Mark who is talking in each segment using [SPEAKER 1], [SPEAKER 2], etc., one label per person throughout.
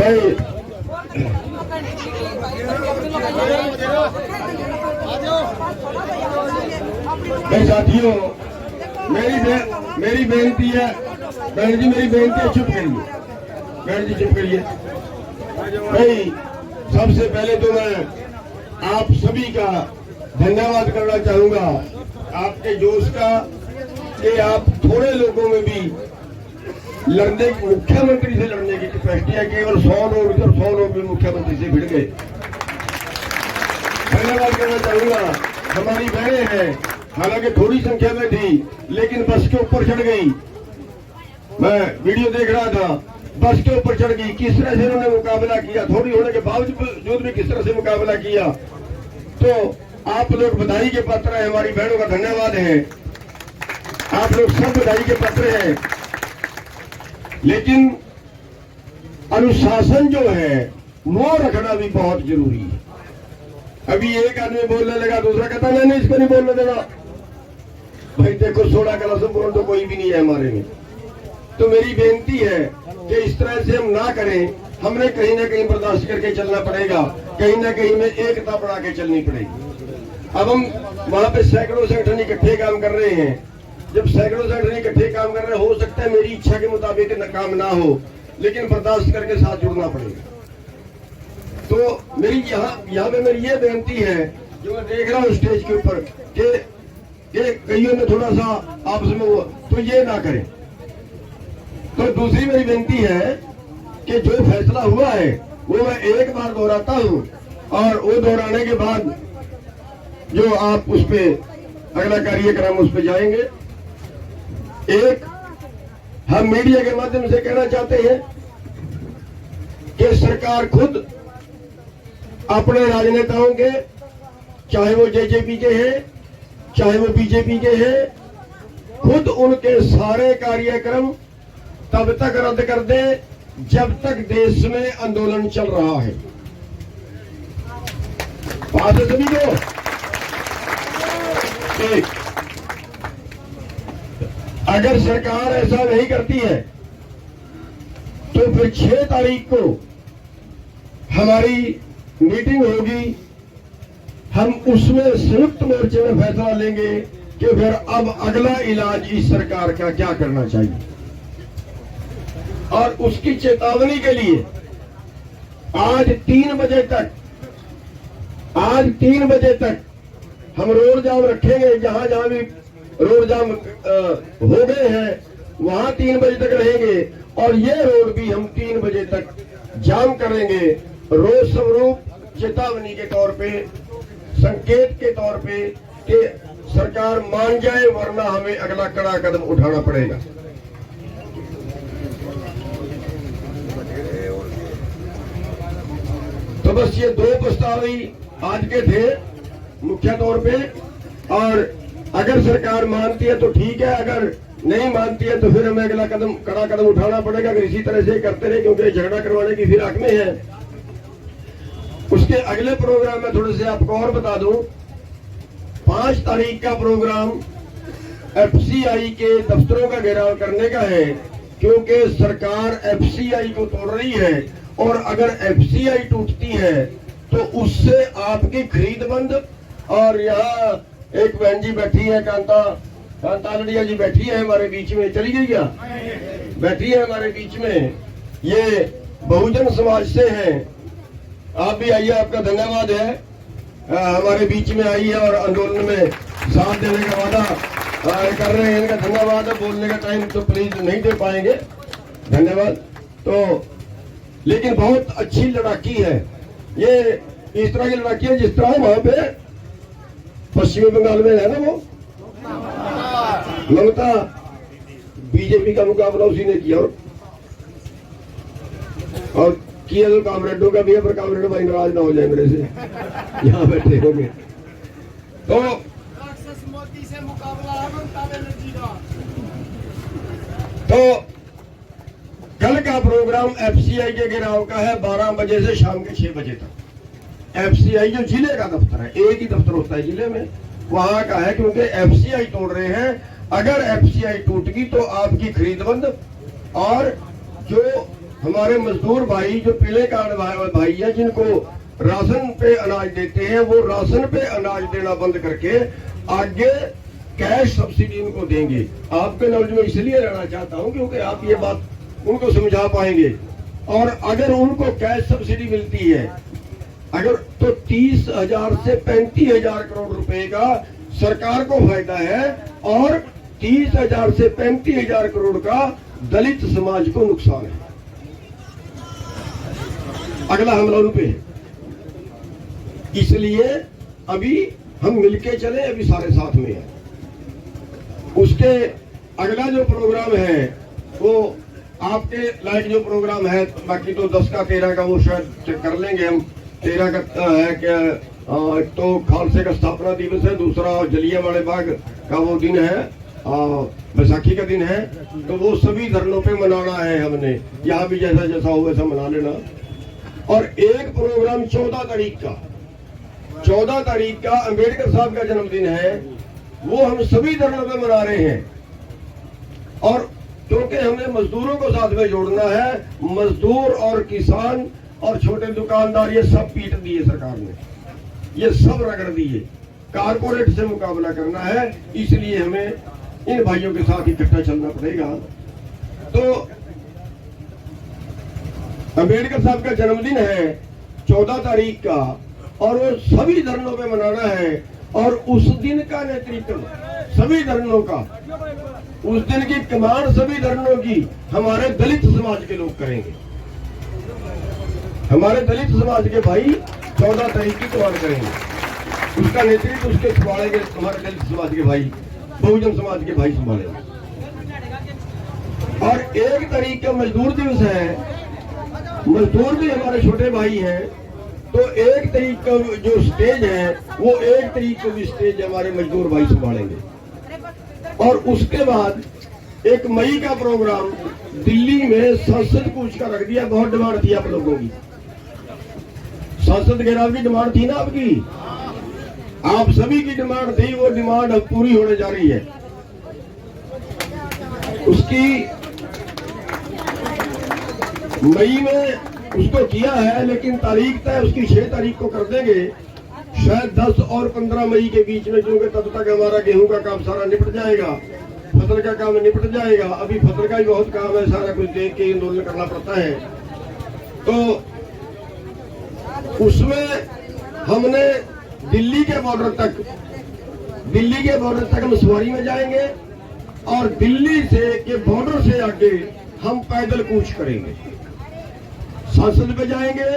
[SPEAKER 1] भाई साथियों, मेरी बेनती है, बहन जी मेरी बेनती है, चुप करिए बहन जी, चुप करिए भाई। सबसे पहले तो मैं आप सभी का धन्यवाद करना चाहूंगा, आपके जोश का, कि आप थोड़े लोगों में भी लड़ने, मुख्यमंत्री से लड़ने की कैपेसिटी है। केवल 100 लोग और 100 लोग भी मुख्यमंत्री से भिड़ गए। धन्यवाद करना चाहूंगा। हमारी बहनें हैं, हालांकि थोड़ी संख्या में थी, लेकिन बस के ऊपर चढ़ गई। मैं वीडियो देख रहा था, बस के ऊपर चढ़ गई। किस तरह से उन्होंने मुकाबला किया, थोड़ी होने के बावजूद भी किस तरह से मुकाबला किया। तो आप लोग बधाई के पात्र हैं, हमारी बहनों का धन्यवाद है। आप लोग सब बधाई के पात्र हैं, लेकिन अनुशासन जो है वो रखना भी बहुत जरूरी है। अभी एक आदमी बोलने लगा, दूसरा कहता मैंने इसको नहीं बोलने देना। भाई देखो, 16 क्लास बोल तो कोई भी नहीं है हमारे में। तो मेरी बेनती है कि इस तरह से हम ना करें। हमने कहीं ना कहीं बर्दाश्त करके चलना पड़ेगा, कहीं ना कहीं में एकता बढ़ा के चलनी पड़ेगी। अब हम वहां पे सैकड़ों संगठन इकट्ठे काम कर रहे हैं। जब सैकड़ों संगठन इकट्ठे काम कर रहे, हो सकता है मेरी इच्छा के मुताबिक काम ना हो, लेकिन बर्दाश्त करके साथ जुड़ना पड़ेगा। तो मेरी यहाँ पे मेरी ये बेनती है, जो मैं देख रहा हूँ स्टेज के ऊपर, कि कईयों ने थोड़ा सा आपस में वो, तो ये ना करें। तो दूसरी मेरी बेनती है कि जो फैसला हुआ है वो मैं एक बार दोहराता हूँ, और वो दोहराने के बाद जो आप उस पे अगला कार्यक्रम उस पे जाएंगे। एक, हम मीडिया के माध्यम से कहना चाहते हैं कि सरकार खुद अपने राजनेताओं के, चाहे वो जेजेपी के हैं चाहे वो बीजेपी के हैं, खुद उनके सारे कार्यक्रम तब तक रद्द कर दे जब तक देश में आंदोलन चल रहा है। बात है सभी को। अगर सरकार ऐसा नहीं करती है तो फिर 6 तारीख को हमारी मीटिंग होगी। हम उसमें संयुक्त मोर्चे में फैसला लेंगे कि फिर अब अगला इलाज इस सरकार का क्या करना चाहिए। और उसकी चेतावनी के लिए आज 3 बजे तक हम रोड जाम रखेंगे। जहां जहां भी रोड जाम हो गए हैं वहां 3 बजे तक रहेंगे, और ये रोड भी हम 3 बजे तक जाम करेंगे। रोज स्वरूप चेतावनी के तौर पे, संकेत के तौर पे कि सरकार मान जाए, वरना हमें अगला कड़ा कदम उठाना पड़ेगा। तो बस ये 2 प्रस्ताव ही आज के थे मुख्य तौर पे, और अगर सरकार मानती है तो ठीक है, अगर नहीं मानती है तो फिर हमें अगला कड़ा कदम उठाना पड़ेगा। अगर इसी तरह से करते रहे, क्योंकि झगड़ा करवाने की फिराक में है। उसके अगले प्रोग्राम में थोड़े से आपको और बता दूं, 5 तारीख का प्रोग्राम एफसीआई के दफ्तरों का घेराव करने का है, क्योंकि सरकार एफसीआई को तोड़ रही है, और अगर एफसीआई टूटती है तो उससे आपकी खरीद बंद। और यहाँ एक बहन जी बैठी है, कांतालड़िया जी बैठी है हमारे बीच में, चली गई क्या? बैठी है हमारे बीच में, ये बहुजन समाज से हैं। आप भी आइए, आपका धन्यवाद है, हमारे बीच में आई है और आंदोलन में साथ देने का वादा कर रहे हैं। इनका धन्यवाद है। बोलने का टाइम तो प्लीज नहीं दे पाएंगे, धन्यवाद। तो लेकिन बहुत अच्छी लड़ाकी है ये, इस तरह की लड़ाकी है जिस तरह वहां पे पश्चिमी बंगाल में है ना, वो ममता बीजेपी का मुकाबला उसी ने किया, और किया तो कामरेडों का भी है, पर कामरेड भाई नाराज ना हो जाए मेरे से, यहाँ बैठे होंगे। तो मोदी से मुकाबला है ममता बनर्जी का। तो कल का प्रोग्राम एफसीआई के घेराव का है 12 बजे से शाम के 6 बजे तक। एफसीआई जो जिले का दफ्तर है, एक ही दफ्तर होता है जिले में, वहां का है, क्योंकि एफसीआई तोड़ रहे हैं। अगर एफसीआई टूट गई तो आपकी खरीद बंद, और जो हमारे मजदूर भाई जो पीले कार्ड भाई है, जिनको राशन पे अनाज देते हैं, वो राशन पे अनाज देना बंद करके आगे कैश सब्सिडी उनको देंगे। आपके नॉलेज में इसलिए रहना चाहता हूं क्योंकि आप ये बात उनको समझा पाएंगे। और अगर उनको कैश सब्सिडी मिलती है अगर, तो 30,000 से 35,000 करोड़ रुपए का सरकार को फायदा है और 30,000 से 35,000 करोड़ का दलित समाज को नुकसान है। अगला हमला उन पे है। इसलिए अभी हम मिलके चले, अभी सारे साथ में हैं। उसके अगला जो प्रोग्राम है वो आपके लाइक जो प्रोग्राम है, बाकी तो 10 का 13 का वो शायद कर लेंगे हम। 13 का है क्या, तो खालसे का स्थापना दिवस है, दूसरा जलियांवाला बाग का वो दिन है, बैसाखी का दिन है। तो वो सभी धर्मों पे मनाना है हमने, यहाँ भी जैसा जैसा हो वैसा मना लेना। और एक प्रोग्राम 14 तारीख का अंबेडकर साहब का जन्मदिन है, वो हम सभी धर्मों पे मना रहे हैं। और क्योंकि हमें मजदूरों को साथ में जोड़ना है, मजदूर और किसान और छोटे दुकानदार ये सब पीट दिए सरकार ने, ये सब रगड़ दिए। कारपोरेट से मुकाबला करना है, इसलिए हमें इन भाइयों के साथ इकट्ठा चलना पड़ेगा। तो अंबेडकर साहब का जन्मदिन है 14 तारीख का, और वो सभी धर्मों पे मनाना है। और उस दिन का नेतृत्व सभी धर्मों का, उस दिन की कमान सभी धर्मों की हमारे दलित समाज के लोग करेंगे। हमारे दलित समाज के भाई 14 तारीख की कमान करेंगे, उसका नेतृत्व उसके संभालेंगे हमारे दलित समाज के भाई, बहुजन समाज के भाई संभालेंगे। और 1 तारीख का मजदूर दिवस है, मजदूर भी हमारे छोटे भाई हैं। तो 1 तारीख का जो स्टेज है वो 1 तारीख को भी स्टेज हमारे मजदूर भाई संभालेंगे। और उसके बाद 1 मई का प्रोग्राम दिल्ली में संसद कूच का रख दिया। बहुत डिमांड थी आप लोगों की, संसद घेराव की डिमांड थी ना आपकी, आप सभी की डिमांड थी, वो डिमांड अब पूरी होने जा रही है। उसकी मई में उसको किया है, लेकिन तारीख तय उसकी 6 तारीख को कर देंगे, शायद 10 और 15 मई के बीच में, क्योंकि तब तक हमारा गेहूं का काम सारा निपट जाएगा, फसल का काम निपट जाएगा। अभी फसल का ही बहुत काम है, सारा कुछ देख के आंदोलन करना पड़ता है। तो उसमें हमने दिल्ली के बॉर्डर तक हम सवारी में जाएंगे, और दिल्ली से के बॉर्डर से आगे हम पैदल कूच करेंगे, संसद पे जाएंगे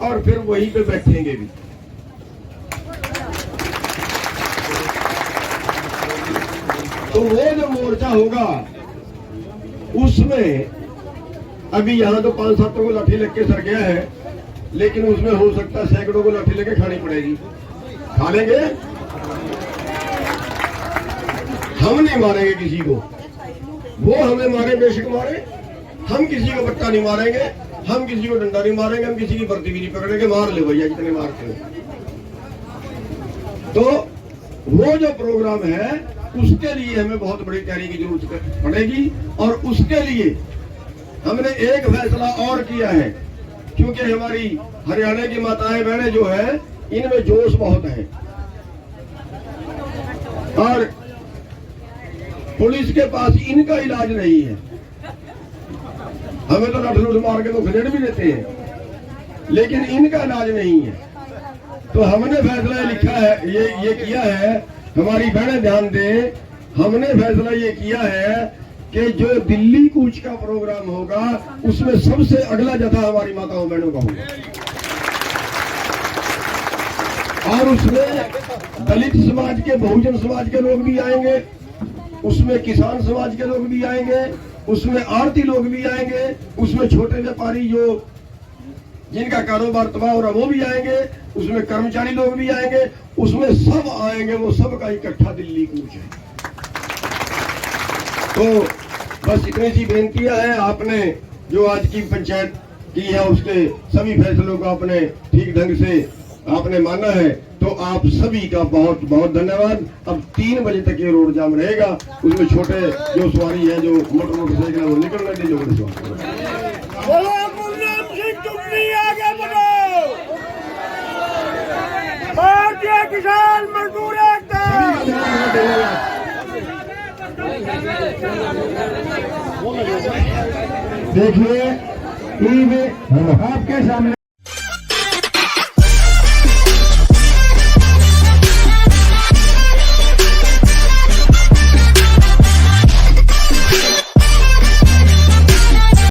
[SPEAKER 1] और फिर वहीं पे बैठेंगे भी। तो वो जो मोर्चा होगा उसमें अभी यहाँ तो 5-7 को लाठी लेके सर गया है, लेकिन उसमें हो सकता है सैकड़ों को लाठी लेके खानी पड़ेगी। खा लेंगे, हम नहीं मारेंगे किसी को, वो हमें मारे बेशक मारे, हम किसी को बट्टा नहीं मारेंगे, हम किसी को डंडा नहीं मारेंगे, हम किसी की बर्ती भी नहीं पकड़ेंगे। मार ले भैया जितने मारते हो। तो वो जो प्रोग्राम है उसके लिए हमें बहुत बड़ी तैयारी की जरूरत पड़ेगी। और उसके लिए हमने एक फैसला और किया है, क्योंकि हमारी हरियाणा की माताएं बहनें जो है इनमें जोश बहुत है, और पुलिस के पास इनका इलाज नहीं है। हमें तो लठ लुट मार के तो खदेड़ भी देते हैं, लेकिन इनका इलाज नहीं है। तो हमने फैसला लिखा है, ये किया है, हमारी बहनें ध्यान दें, हमने फैसला ये किया है कि जो दिल्ली कूच का प्रोग्राम होगा उसमें सबसे अगला जथा हमारी माताओं बहनों का होगा, और उसमें दलित समाज के, बहुजन समाज के लोग भी आएंगे, उसमें किसान समाज के लोग भी आएंगे, उसमें आरती लोग भी आएंगे, उसमें छोटे व्यापारी जो जिनका कारोबार तबाह हो रहा वो भी आएंगे, उसमें कर्मचारी लोग भी आएंगे, उसमें सब आएंगे। वो सब का इकट्ठा दिल्ली कूच है। तो बस इतनी सी बेनतियां हैं। आपने जो आज की पंचायत की है उसके सभी फैसलों को आपने ठीक ढंग से आपने माना है, तो आप सभी का बहुत बहुत धन्यवाद। अब 3 बजे तक ये रोड जाम रहेगा, उसमें छोटे जो सवारी है, जो मोटरसाइकिल है वो निकलने दीजिए।
[SPEAKER 2] भारतीय किसान मजदूर एकता।
[SPEAKER 1] देखिए आपके सामने